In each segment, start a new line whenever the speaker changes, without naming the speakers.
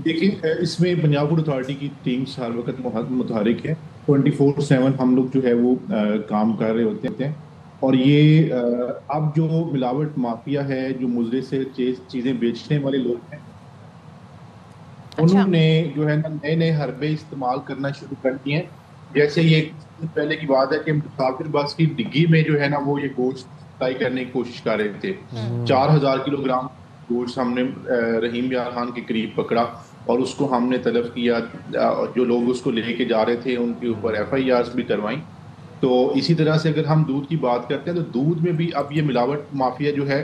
دیکھیں اس میں Punjab food authority کی ٹیمز ہر وقت متحرک ہے. 24/7 ہم لوگ جو ہے وہ کام کر رہے ہوتے ہیں. اور یہ اب جو ملاوٹ مافیا ہے، جو مضر سے چیزیں بیچنے والے لوگ ہیں،
اچھا
انہوں نے جو ہے نا نئے نئے حربے استعمال کرنا شروع کر دیے ہیں. جیسے یہ کچھ دن پہلے کی بات ہے کہ مسافر بس کی ڈگی میں جو ہے نا وہ یہ گوشت سپلائی کرنے کی کوشش کر رہے تھے. 4,000 کلو گرام گوشت ہم نے رحیم یار خان کے قریب پکڑا اور اس کو ہم نے طلب کیا. جو لوگ اس کو لے کے جا رہے تھے ان کے اوپر FIRs بھی کروائیں. تو اسی طرح سے اگر ہم دودھ کی بات کرتے ہیں تو دودھ میں بھی اب یہ ملاوٹ مافیا جو ہے،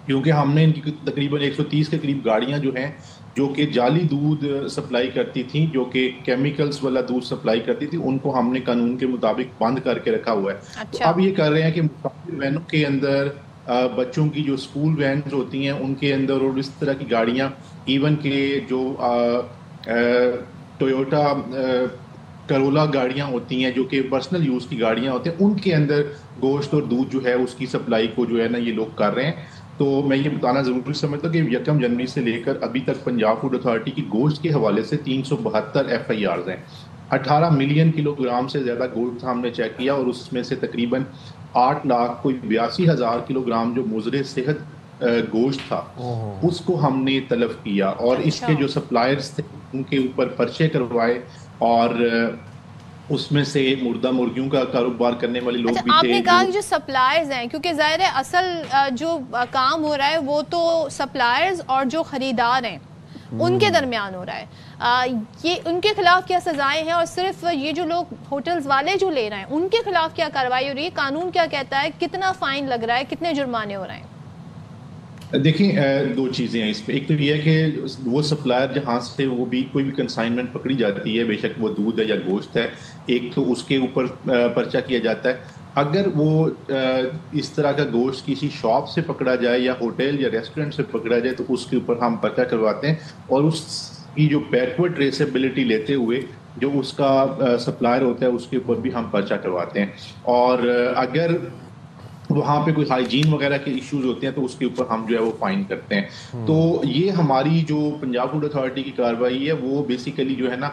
کیونکہ ہم نے ان کی تقریباً 130 کے قریب گاڑیاں جو ہیں جو کہ جعلی دودھ سپلائی کرتی تھیں، جو کہ کیمیکلز والا دودھ سپلائی کرتی تھی، ان کو ہم نے قانون کے مطابق بند کر کے رکھا ہوا ہے. تو
اچھا
اب یہ کر رہے ہیں کہ مسافر وینوں کے اندر بچوں کی جو اسکول وینز ہوتی ہیں ان کے اندر اور اس طرح کی گاڑیاں، ایون کہ جو ٹویوٹا کرولا گاڑیاں ہوتی ہیں جو کہ پرسنل یوز کی گاڑیاں ہوتی ہیں، ان کے اندر گوشت اور دودھ جو ہے اس کی سپلائی کو جو ہے نا یہ لوگ کر رہے ہیں. تو میں یہ بتانا ضروری سمجھتا ہوں کہ 1 جنوری سے لے کر ابھی تک پنجاب فوڈ اتھارٹی کی گوشت کے حوالے سے 372 FIRs ہیں. 18 ملین کلو گرام سے زیادہ گوشت ہم نے چیک کیا اور اس میں سے تقریباً 8,82,000 کلو گرام جو مضر صحت گوشت تھا اس کو ہم نے طلب کیا. اور اس کے
اچھا
جو سپلائرز تھے ان کے اوپر پرچے کروائے اور اس میں سے مردہ مرغیوں کا کاروبار کرنے والے لوگ
اچھا
بھی
آپ
تھے
نے کہا
جو
کہ جو سپلائرز ہیں، کیونکہ ظاہر ہے اصل جو کام ہو رہا ہے وہ تو سپلائرز اور جو خریدار ہیں ان کے درمیان ہو رہا ہے. یہ ان کے خلاف کیا سزائیں ہیں، اور صرف یہ جو لوگ ہوٹلز والے جو لے رہے ہیں ان کے خلاف کیا کارروائی ہو رہی ہے؟ قانون کیا کہتا ہے؟ کتنا فائن لگ رہا ہے؟ کتنے جرمانے ہو رہے ہیں؟
دیکھیں دو چیزیں ہیں اس پہ. ایک تو یہ ہے کہ وہ سپلائر جہاں سے وہ بھی کوئی بھی کنسائنمنٹ پکڑی جاتی ہے، بے شک وہ دودھ ہے یا گوشت ہے، ایک تو اس کے اوپر پرچہ کیا جاتا ہے. اگر وہ اس طرح کا گوشت کسی شاپ سے پکڑا جائے یا ہوٹل یا ریسٹورنٹ سے پکڑا جائے تو اس کے اوپر ہم پرچہ کرواتے ہیں اور اس کی جو بیکورڈ ٹریسیبلٹی لیتے ہوئے جو اس کا سپلائر ہوتا ہے اس کے اوپر بھی ہم پرچہ کرواتے ہیں. اور اگر وہاں پہ کوئی ہائیجین وغیرہ کے ایشوز ہوتے ہیں تو اس کے اوپر ہم جو ہے وہ فائن کرتے ہیں. تو یہ ہماری جو پنجاب فوڈ اتھارٹی کی کارروائی ہے وہ بیسیکلی جو ہے نا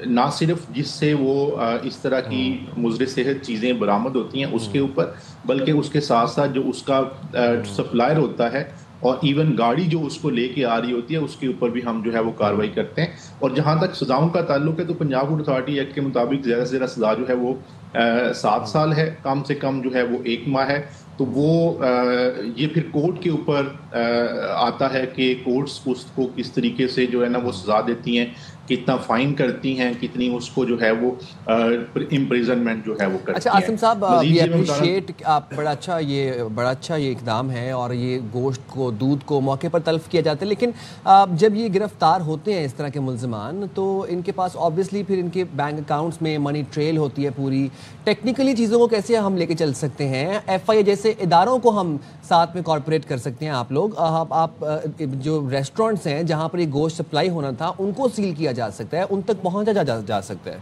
نہ صرف جس سے وہ اس طرح کی مضر صحت چیزیں برآمد ہوتی ہیں اس کے اوپر، بلکہ اس کے ساتھ ساتھ جو اس کا سپلائر ہوتا ہے اور ایون گاڑی جو اس کو لے کے آ رہی ہوتی ہے اس کے اوپر بھی ہم جو ہے وہ کارروائی کرتے ہیں. اور جہاں تک سزاؤں کا تعلق ہے تو پنجاب فوڈ اتھارٹی ایکٹ کے مطابق زیادہ سے زیادہ سزا جو ہے وہ 7 سال ہے، کم سے کم جو ہے وہ 1 ماہ ہے. تو وہ یہ پھر کورٹ کے اوپر آتا ہے کہ کورٹس اس کو کس طریقے سے جو ہے نا وہ سزا دیتی ہیں، کتنا فائن کرتی ہیں، کتنی اس کو جو ہے وہ امپریزنمنٹ جو ہے وہ
اچھا
کرتی ہیں.
عاصم صاحب
مزید
وی
یہ میں بتانا
اپریشیٹ آپ بڑا اچھا یہ اقدام ہے اور یہ گوشت کو دودھ کو موقع پر تلف کیا جاتا ہے، لیکن جب یہ گرفتار ہوتے ہیں اس طرح کے ملزمان تو ان کے پاس آبویسلی پھر ان کے بینک اکاؤنٹس میں منی ٹریل ہوتی ہے پوری. ٹیکنیکلی چیزوں کو کیسے ہم لے کے چل سکتے ہیں؟ FIA جیسے اداروں کو ہم ساتھ میں کارپوریٹ کر سکتے ہیں آپ لوگ، آپ جو ریسٹورنٹس ہیں جہاں پر یہ گوشت سپلائی ہونا تھا ان کو سیل کیا جا سکتا ہے، ان تک پہنچا جا سکتا ہے.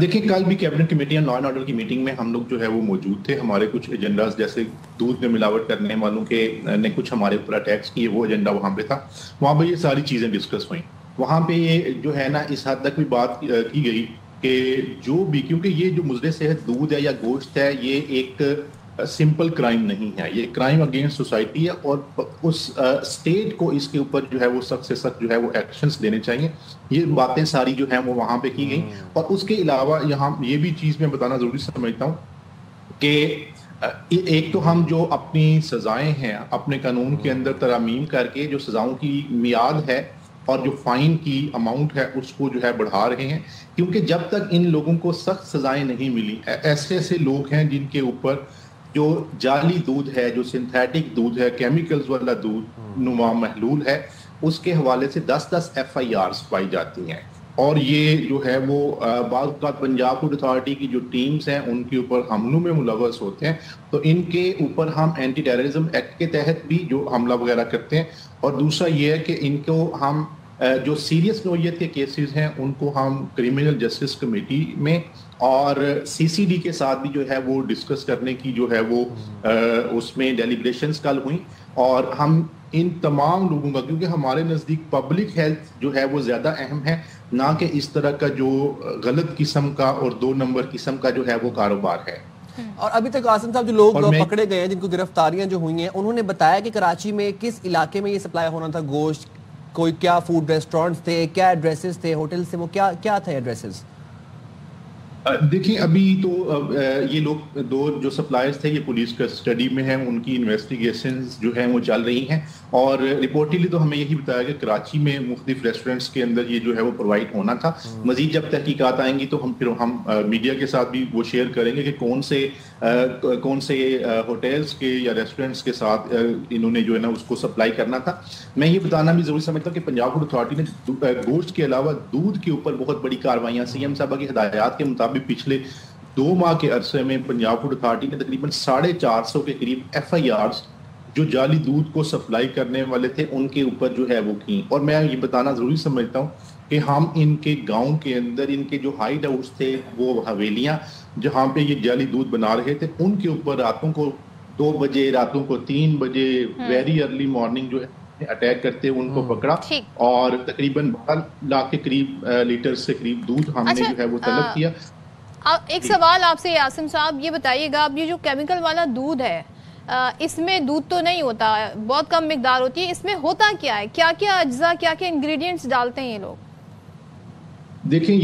دیکھیں کل بھی کیبنٹ کمیٹی اور لا اینڈ آرڈر کی میٹنگ میں ہم لوگ جو ہے وہ موجود تھے. ہمارے کچھ ایجنڈاز جیسے دودھ میں ملاوٹ کرنے والوں کے نے کچھ ہمارے اوپر اٹیکس کیے، وہ ایجنڈا وہاں پہ تھا. وہاں پہ یہ ساری چیزیں ڈسکس ہوئیں. وہاں پہ یہ جو ہے نا اس حد تک بھی بات کی گئی کہ جو بھی، کیونکہ یہ جو مضر صحت دودھ ہے یا گوشت ہے یہ ایک سمپل کرائم نہیں ہے، یہ کرائم اگینسٹ سوسائٹی ہے اور اس اسٹیٹ کو اس کے اوپر جو ہے وہ سخت سے سخت جو ہے وہ ایکشنز لینے چاہیے. یہ باتیں ساری جو ہیں وہ وہاں پہ کی گئیں. اور اس کے علاوہ یہاں یہ بھی چیز میں بتانا ضروری سمجھتا ہوں کہ ایک تو ہم جو اپنی سزائیں ہیں اپنے قانون کے اندر ترامیم کر کے جو سزاؤں کی میعاد ہے اور جو فائن کی اماؤنٹ ہے اس کو جو ہے بڑھا رہے ہیں، کیونکہ جب تک ان لوگوں کو سخت سزائیں نہیں ملی، ایسے لوگ ہیں جن کے اوپر جو جعلی دودھ ہے، جو سنتھیٹک دودھ ہے، کیمیکلز والا دودھ نما محلول ہے، اس کے حوالے سے 10 FIRs پائی جاتی ہیں. اور یہ جو ہے وہ بعض اوقات پنجاب فوڈ اتھارٹی کی جو ٹیمز ہیں ان کے اوپر حملوں میں ملوث ہوتے ہیں. تو ان کے اوپر ہم اینٹی ٹیررزم ایکٹ کے تحت بھی جو حملہ وغیرہ کرتے ہیں. اور دوسرا یہ ہے کہ ان کو ہم جو سیریس نوعیت کے کیسز ہیں ان کو ہم کرمنل جسٹس کمیٹی میں اور CCD کے ساتھ بھی جو ہے وہ ڈسکس کرنے کی جو ہے وہ اس میں ڈیلیبریشنز کل ہوئیں، اور ہم ان تمام لوگوں کا، کیونکہ ہمارے نزدیک پبلک ہیلتھ جو ہے وہ زیادہ اہم ہے، نہ کہ اس طرح کا جو غلط قسم کا اور 2 نمبر قسم کا جو ہے وہ کاروبار ہے۔
اور ابھی تک عاصم صاحب جو لوگ پکڑے گئے ہیں، جن کو گرفتاریاں جو ہوئی ہیں، انہوں نے بتایا کہ کراچی میں کس علاقے میں یہ سپلائی ہونا تھا گوشت، کوئی کیا فوڈ ریسٹورنٹس تھے، کیا ایڈریسز تھے، ہوٹلز تھے، وہ کیا تھے ایڈریسز؟
دیکھیں ابھی تو یہ لوگ 2 جو سپلائرز تھے یہ پولیس کسٹڈی میں ہیں، ان کی انویسٹیگیشنز جو ہیں وہ چل رہی ہیں، اور رپورٹلی تو ہمیں یہی بتایا کہ کراچی میں مختلف ریسٹورنٹس کے اندر یہ جو ہے وہ پرووائڈ ہونا تھا۔ مزید جب تحقیقات آئیں گی تو ہم میڈیا کے ساتھ بھی وہ شیئر کریں گے کہ کون سے ہوٹلز کے یا ریسٹورنٹس کے ساتھ انہوں نے جو ہے نا اس کو سپلائی کرنا تھا۔ میں یہ بتانا بھی ضروری سمجھتا ہوں کہ پنجاب فوڈ اتھارٹی نے گوشت کے علاوہ دودھ کے اوپر بہت بڑی کارروائیاں CM صاحبہ کی ہدایات کے مطابق پچھلے 2 ماہ کے عرصے میں پنجاب فوڈ اتھارٹی نے تقریباً 450 کے قریب FIRs جو جعلی دودھ کو سپلائی کرنے والے تھے ان کے اوپر جو ہے وہ کی، اور میں یہ بتانا ضروری سمجھتا ہوں کہ ہم ان کے گاؤں کے اندر ان کے جو ہائیڈ ہاؤس تھے، وہ حویلیاں جہاں پہ یہ جعلی دودھ بنا رہے تھے، ان کے اوپر راتوں کو 2 بجے، راتوں کو 3 بجے، ویری ارلی مارننگ جو ہے اٹیک کرتے ان کو پکڑا، اور تقریباً 12 لاکھ کے قریب لیٹر سے قریب دودھ ہم نے جو ہے وہ طلب کیا۔
ایک سوال آپ سے عاصم صاحب، یہ بتائیے گا اب یہ جو کیمیکل والا دودھ ہے، اس میں دودھ تو نہیں ہوتا، بہت کم مقدار ہوتی ہے، اس میں ہوتا کیا ہے؟ کیا کیا اجزاء، کیا کیا انگریڈینٹس ڈالتے ہیں یہ لوگ؟
دیکھیں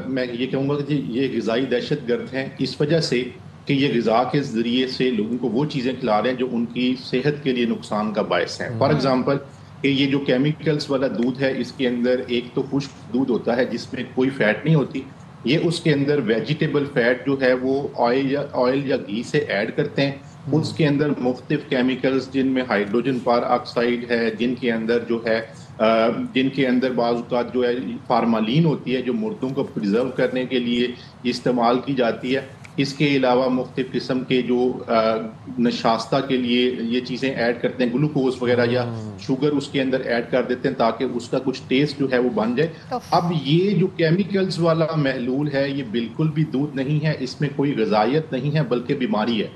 میں یہ کہوں گا کہ یہ غذائی دہشت گرد ہیں اس وجہ سے کہ یہ غذا کے ذریعے سے لوگوں کو وہ چیزیں کھلا رہے ہیں جو ان کی صحت کے لیے نقصان کا باعث ہیں۔ فار ایگزامپل کہ یہ جو کیمیکلز والا دودھ ہے، اس کے اندر ایک تو خشک دودھ ہوتا ہے جس میں کوئی فیٹ نہیں ہوتی، یہ اس کے اندر ویجیٹیبل فیٹ جو ہے وہ آئل یا گھی سے ایڈ کرتے ہیں، اس کے اندر مختلف کیمیکلز جن میں ہائیڈروجن پر آکسائڈ ہے، جن کے اندر بعض اوقات جو ہے فارمالین ہوتی ہے جو مردوں کو پرزرو کرنے کے لیے استعمال کی جاتی ہے، اس کے علاوہ مختلف قسم کے جو نشاستہ کے لیے یہ چیزیں ایڈ کرتے ہیں، گلوکوز وغیرہ یا شوگر اس کے اندر ایڈ کر دیتے ہیں تاکہ اس کا کچھ ٹیسٹ جو ہے وہ بن جائے۔ اب یہ جو کیمیکلز والا محلول ہے یہ بالکل بھی دودھ نہیں ہے، اس میں کوئی غذائیت نہیں ہے بلکہ بیماری ہے۔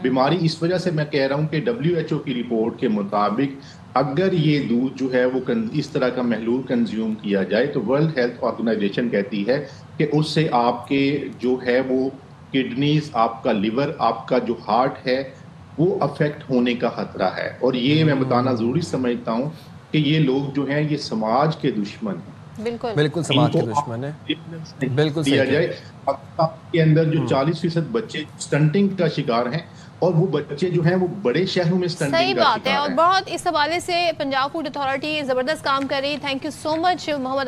بیماری اس وجہ سے میں کہہ رہا ہوں کہ WHO کی رپورٹ کے مطابق اگر یہ دودھ جو ہے وہ اس طرح کا محلول کنزیوم کیا جائے تو ورلڈ ہیلتھ آرگنائزیشن کہتی ہے کہ اس سے آپ کے جو ہے وہ کڈنیز، آپ کا لیور، آپ کا جو ہارٹ ہے وہ افیکٹ ہونے کا خطرہ ہے، اور یہ میں بتانا ضروری سمجھتا ہوں کہ یہ لوگ جو ہیں یہ سماج کے دشمن ہیں،
بالکل سماج کے دشمن ہیں، بالکل
دیا جائے۔ پاکستان کے اندر جو 40% بچے سٹنٹنگ کا شکار ہیں، اور وہ بچے جو ہیں وہ بڑے شہروں میں سٹنٹنگ کا شکار ہیں۔
صحیح بات ہے، اور بہت اس حوالے سے پنجاب فوڈ اتھارٹی زبردست کام کر رہی ہے۔ Thank you so much Muhammad